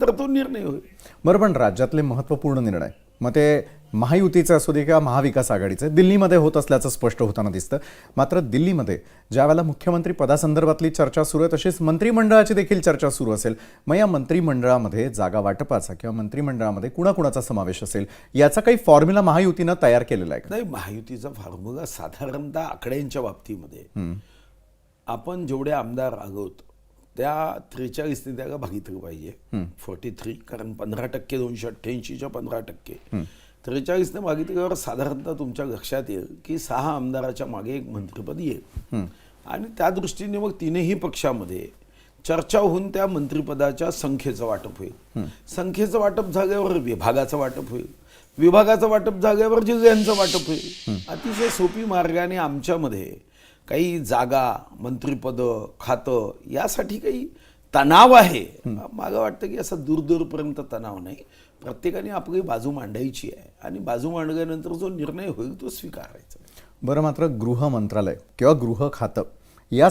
तर तो निर्णय होईल. बरं, पण राज्यातले महत्त्वपूर्ण निर्णय मग ते महायुतीचे असू दे किंवा महाविकास आघाडीचे दिल्लीमध्ये होत असल्याचं स्पष्ट होताना दिसतं. मात्र दिल्लीमध्ये ज्या वेळेला मुख्यमंत्री पदासंदर्भातली चर्चा सुरू आहे तशीच मंत्रिमंडळाची देखील चर्चा सुरू असेल. मग या मंत्रिमंडळामध्ये जागा वाटपाचा किंवा मंत्रिमंडळामध्ये कुणाकुणाचा समावेश असेल याचा काही फॉर्म्युला महायुतीनं तयार केलेला आहे का? नाही, महायुतीचा फॉर्म्युला साधारणतः आकड्यांच्या बाबतीमध्ये आपण जेवढे आमदार आहोत त्या 43ने त्याला भागितलं पाहिजे. 43, कारण 15% 288च्या 15%. 43ने भागितल्यावर साधारणतः तुमच्या लक्षात येईल की 6 आमदाराच्या मागे एक मंत्रिपद येईल. आणि त्या दृष्टीने मग तिन्ही पक्षामध्ये चर्चा होऊन त्या मंत्रिपदाच्या संख्येचं वाटप होईल. संख्येचं वाटप झाल्यावर विभागाचं वाटप होईल. विभागाचं वाटप झाल्यावर जिल्ह्यांचं वाटप होईल. अतिशय सोपी मार्गाने आमच्यामध्ये काही जागा, मंत्रिपद, खातं यासाठी काही तणाव आहे. मला वाटतं की असं दूरपर्यंत तणाव नाही. प्रत्येकाने आपली बाजू मांडायची आहे आणि बाजू मांडल्यानंतर जो निर्णय होईल तो स्वीकारायचा. बरं, मात्र गृह मंत्रालय किंवा गृह खातं या